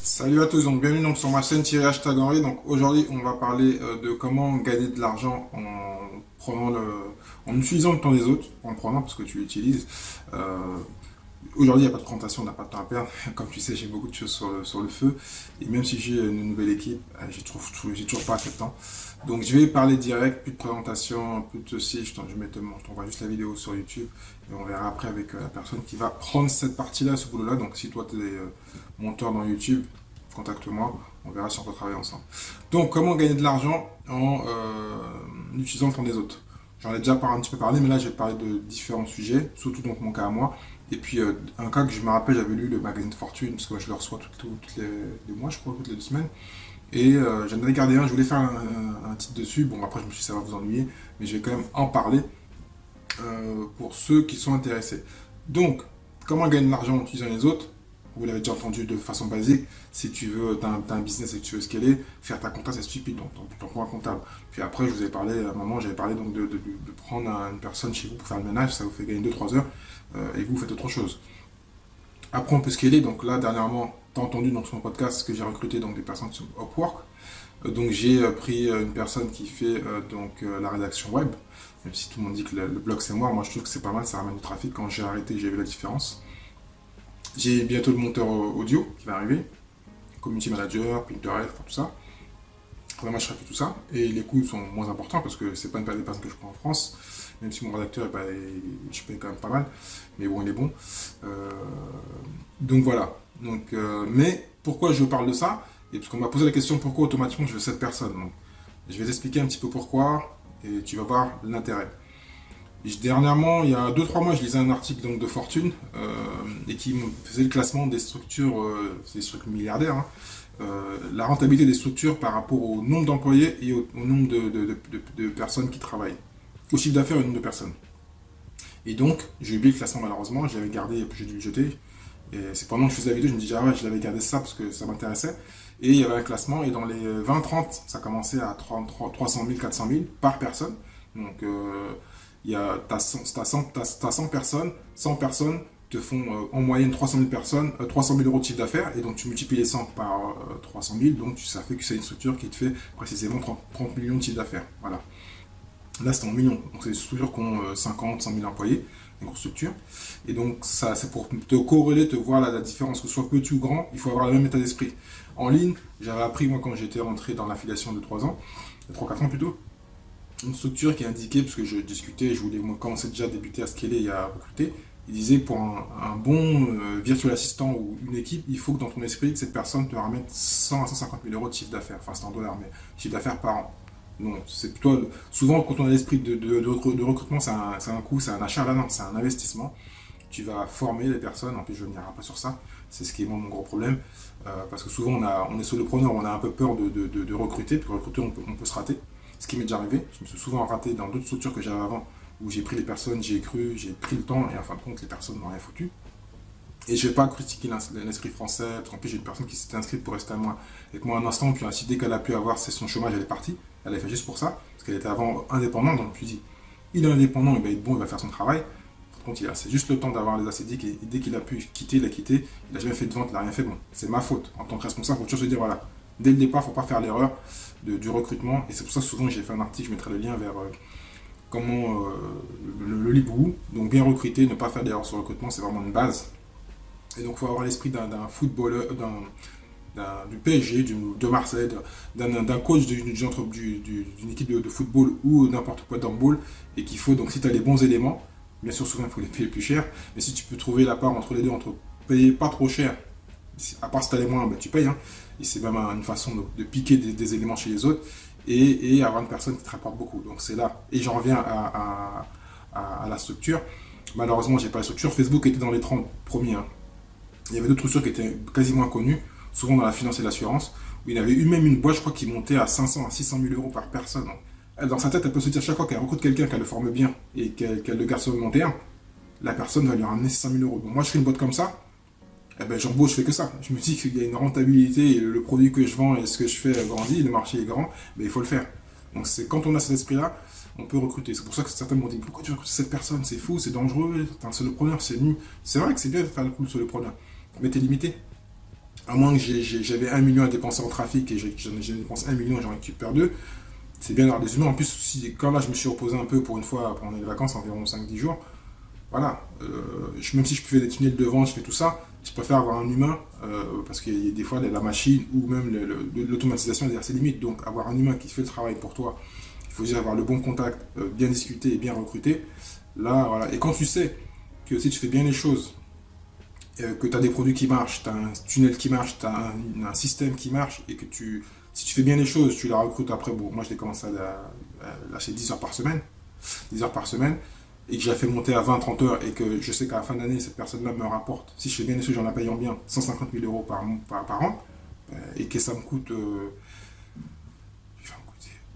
Salut à tous, donc bienvenue donc sur ma chaîne Hashtag Henri. Donc aujourd'hui on va parler de comment gagner de l'argent en utilisant le temps des autres, en prenant parce que tu l'utilises. Euh, Aujourd'hui, il n'y a pas de présentation, on n'a pas de temps à perdre. Comme tu sais, j'ai beaucoup de choses sur le feu. Et même si j'ai une nouvelle équipe, j'ai toujours pas assez de temps. Donc, je vais parler direct, plus de présentation, plus de ceci. Je t'envoie juste la vidéo sur YouTube. Et on verra après avec la personne qui va prendre cette partie-là, ce boulot-là. Donc, si toi, tu es monteur dans YouTube, contacte-moi. On verra si on peut travailler ensemble. Donc, comment gagner de l'argent en utilisant le temps des autres. J'en ai déjà un petit peu parlé, mais là, je vais parler de différents sujets, surtout donc mon cas à moi. Et puis, un cas que je me rappelle, j'avais lu le magazine Fortune, parce que moi, je le reçois toutes les mois, je crois, toutes les 2 semaines. Et j'en avais gardé un, je voulais faire un titre dessus. Bon, après, je me suis dit, ça va vous ennuyer, mais je vais quand même en parler pour ceux qui sont intéressés. Donc, comment gagner de l'argent en utilisant les autres? Vous l'avez déjà entendu de façon basique. Si tu veux, t'as un business et que tu veux scaler, faire ta compta, c'est stupide, donc t'en prends un comptable. Puis après, je vous ai parlé, à un moment, j'avais parlé donc de prendre une personne chez vous pour faire le ménage, ça vous fait gagner 2 3 heures, et vous faites autre chose. Après, on peut scaler. Donc là, dernièrement, tu as entendu dans son podcast que j'ai recruté donc, des personnes sur Upwork. Donc j'ai pris une personne qui fait la rédaction web. Même si tout le monde dit que le blog c'est moi je trouve que c'est pas mal, ça ramène du trafic. Quand j'ai arrêté, j'ai vu la différence. J'ai bientôt le monteur audio qui va arriver, community manager, Pinterest, tout ça. Vraiment, je ferai tout ça. Et les coûts sont moins importants parce que c'est pas une paire de personnes que je prends en France. Même si mon rédacteur, bah, je paye quand même pas mal. Mais bon, il est bon. Euh, donc voilà. Mais pourquoi je parle de ça? Et parce qu'on m'a posé la question pourquoi automatiquement je veux cette personne. Donc, je vais t'expliquer un petit peu pourquoi et tu vas voir l'intérêt. Dernièrement, il y a 2 3 mois, je lisais un article donc, de Fortune et qui me faisait le classement des structures, c'est des structures milliardaires, hein, la rentabilité des structures par rapport au nombre d'employés et au nombre de personnes qui travaillent. Au chiffre d'affaires et au nombre de personnes. Et donc, j'ai oublié le classement malheureusement, je l'avais gardé et puis j'ai dû le jeter. Et c'est pendant que je faisais la vidéo, je me disais, ah ouais, je l'avais gardé ça parce que ça m'intéressait. Et il y avait un classement, et dans les 20 30 ça commençait à 300 000, 400 000 par personne. Donc, t'as 100 personnes, 100 personnes te font en moyenne 300 000 personnes, 300 000 euros de chiffre d'affaires, et donc tu multiplies les 100 par 300 000, donc ça fait que c'est une structure qui te fait précisément 30 millions de chiffre d'affaires. Voilà. Là, c'est en millions. Donc, c'est des structures qui ont 50, 100 000 employés, des grosses structures. Et donc, ça, c'est pour te corréler, te voir la différence, que ce soit petit ou grand, il faut avoir le même état d'esprit. En ligne, j'avais appris, moi, quand j'étais rentré dans l'affiliation de 3 ans, de 3 4 ans plutôt, une structure qui indiquait, parce que je discutais, je voulais moi, commencer déjà à débuter à scaler et à recruter, il disait pour un bon virtual assistant ou une équipe, il faut que dans ton esprit, que cette personne te ramène 100 à 150 000 euros de chiffre d'affaires, enfin c'est en dollars, mais chiffre d'affaires par an. Non, c'est plutôt. Souvent, quand on a l'esprit de recrutement, c'est un coût, c'est un achat. Là, non, c'est un investissement. Tu vas former les personnes. En plus, je ne reviendrai pas sur ça. C'est ce qui est moi, mon gros problème. Parce que souvent, on est solopreneur, on a un peu peur de recruter. Puis recruter, on peut se rater. Ce qui m'est déjà arrivé. Je me suis souvent raté dans d'autres structures que j'avais avant, où j'ai pris les personnes, j'ai cru, j'ai pris le temps, et en fin de compte, les personnes n'ont rien foutu. Et je ne vais pas critiquer l'esprit français, parce qu'en plus j'ai une personne qui s'était inscrite pour rester avec moi un instant, puis ainsi dès qu'elle a pu avoir son chômage, elle est partie. Elle l'a fait juste pour ça, parce qu'elle était avant indépendante, donc je me suis dit, il est indépendant, il va être bon, il va faire son travail. Par contre, c'est juste le temps d'avoir les acédiques, et dès qu'il a pu quitter, il a quitté, il n'a jamais fait de vente, il n'a rien fait, bon, c'est ma faute. En tant que responsable, il faut toujours se dire, voilà, dès le départ, il ne faut pas faire l'erreur du recrutement, et c'est pour ça que souvent j'ai fait un article, je mettrai le lien vers comment le Librou, donc bien recruter, ne pas faire d'erreur sur le recrutement, c'est vraiment une base. Et donc, il faut avoir l'esprit d'un footballeur, du PSG, de Marseille, d'un coach d'une équipe de football ou n'importe quoi d'handball. Et qu'il faut, donc, si tu as les bons éléments, bien sûr, souvent, il faut les payer plus cher. Mais si tu peux trouver la part entre les deux, entre payer pas trop cher, à part si tu as les moins, ben, tu payes. Hein, et c'est même une façon de piquer des éléments chez les autres et avoir une personne qui te rapporte beaucoup. Donc, c'est là. Et j'en reviens à la structure. Malheureusement, j'ai pas la structure. Facebook était dans les 30 premiers. Hein. Il y avait d'autres structures qui étaient quasiment inconnues, souvent dans la finance et l'assurance, où il y avait eu même une boîte, je crois, qui montait à 500 à 600 000 euros par personne. Donc, dans sa tête, elle peut se dire chaque fois qu'elle recrute quelqu'un, qu'elle le forme bien et qu'elle le garde sur le long terme, la personne va lui ramener 600 000 euros. Donc moi, je fais une boîte comme ça, eh ben, j'embauche, je fais que ça. Je me dis qu'il y a une rentabilité, et le produit que je vends et ce que je fais grandit, le marché est grand, mais il faut le faire. Donc c'est quand on a cet esprit-là, on peut recruter. C'est pour ça que certains m'ont dit, pourquoi tu recrutes cette personne? C'est fou, c'est dangereux, t'es un solopreneur, c'est nul. C'est vrai que c'est bien de faire le coup de solopreneur, mais t'es limité. À moins que j'avais 1 million à dépenser en trafic et j'ai dépensé 1 million et j'en récupère 2, c'est bien d'avoir des humains. En plus, quand là je me suis reposé un peu pour une fois pendant les vacances, environ 5 10 jours, voilà, même si je fais des tunnels de vente, je fais tout ça, je préfère avoir un humain parce qu'il y a des fois la machine ou même l'automatisation est à ses limites. Donc avoir un humain qui fait le travail pour toi, il faut juste avoir le bon contact, bien discuter et bien recruter. Là, voilà. Et quand tu sais que si tu fais bien les choses, que tu as des produits qui marchent, tu as un tunnel qui marche, tu as un système qui marche et que si tu fais bien les choses, tu la recrutes après. Bon, moi, je l'ai commencé à lâcher 10 heures par semaine, 10 heures par semaine, et que j'ai fait monter à 20 30 heures et que je sais qu'à la fin d'année, cette personne-là me rapporte, si je fais bien les choses, j'en la payant bien, 150 000 € par an, et que ça me coûte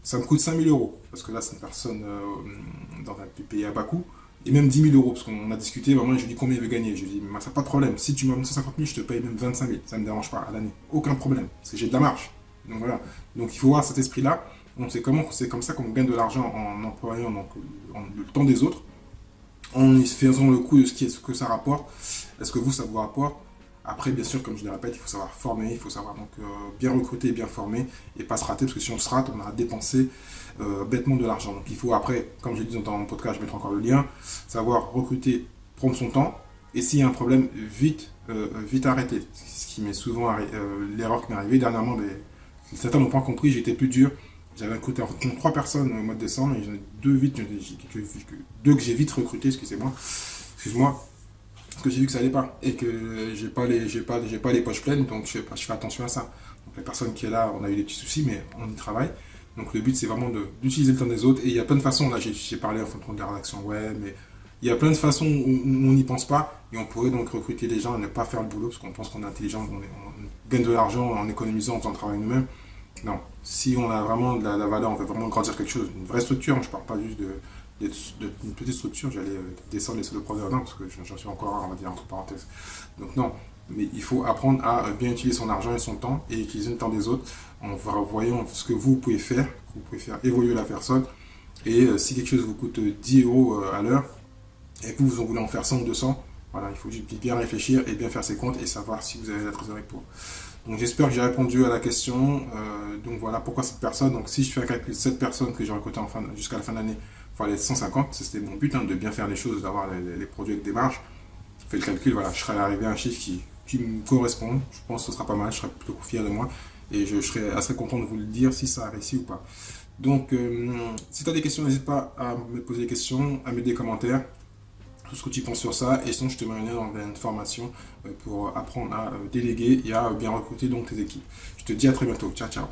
5 000 € parce que là, c'est une personne dans un pays à bas coût. Et même 10 000 €, parce qu'on a discuté, vraiment, je lui dis combien il veut gagner. Je lui dis, ça n'a pas de problème. Si tu m'as mis 150 000, je te paye même 25 000. Ça ne me dérange pas à l'année. Aucun problème. Parce que j'ai de la marge. Donc voilà. Donc il faut voir cet esprit-là. Donc c'est comme ça qu'on gagne de l'argent en employant donc, le temps des autres, en faisant le coup de ce que ça rapporte. Est-ce que vous, ça vous rapporte? Après, bien sûr, comme je le répète, il faut savoir former, il faut savoir donc bien recruter et bien former et pas se rater parce que si on se rate, on a dépensé bêtement de l'argent. Donc il faut après, comme je l'ai dit dans mon podcast, je mettrai encore le lien, savoir recruter, prendre son temps et s'il y a un problème, vite arrêter. Ce qui m'est souvent l'erreur qui m'est arrivée dernièrement, certains n'ont pas compris, j'étais plus dur. J'avais recruté en fait 3 personnes au mois de décembre et j'en ai deux que j'ai vite recruté, excuse-moi, parce que j'ai vu que ça allait pas et que j'ai pas les poches pleines, donc je fais attention à ça. Donc la personne qui est là, on a eu des petits soucis, mais on y travaille. Donc le but c'est vraiment d'utiliser le temps des autres et il y a plein de façons. Là j'ai parlé en fonction de la rédaction web, mais il y a plein de façons où on n'y pense pas et on pourrait donc recruter les gens et ne pas faire le boulot parce qu'on pense qu'on est intelligent, on gagne de l'argent en économisant, en faisant le travail nous-mêmes. Non, si on a vraiment de la valeur, on veut vraiment grandir quelque chose, une vraie structure, je parle pas juste d'une petite structure, j'allais descendre les de profondeur, parce que j'en suis encore un, on va dire, entre parenthèses. Donc non, mais il faut apprendre à bien utiliser son argent et son temps et utiliser le temps des autres en voyant ce que vous pouvez faire évoluer la personne. Et si quelque chose vous coûte 10 € à l'heure et que vous en voulez en faire 100 ou 200, voilà, il faut juste bien réfléchir et bien faire ses comptes et savoir si vous avez la trésorerie pour. Donc j'espère que j'ai répondu à la question. Donc voilà pourquoi cette personne. Donc si je fais un calcul, cette personne que j'ai recrutée jusqu'à la fin de l'année, il faut aller 150. C'était mon but, de bien faire les choses, d'avoir les produits avec des marges. Je fais le calcul, voilà, je serai arrivé à un chiffre qui me correspond. Je pense que ce sera pas mal, je serai plutôt fier de moi. Et je serai assez content de vous le dire si ça a réussi ou pas. Donc si tu as des questions, n'hésite pas à me poser des questions, à mettre des commentaires tout ce que tu penses sur ça et sinon je te mets un lien dans une formation pour apprendre à déléguer et à bien recruter donc tes équipes. Je te dis à très bientôt. Ciao ciao.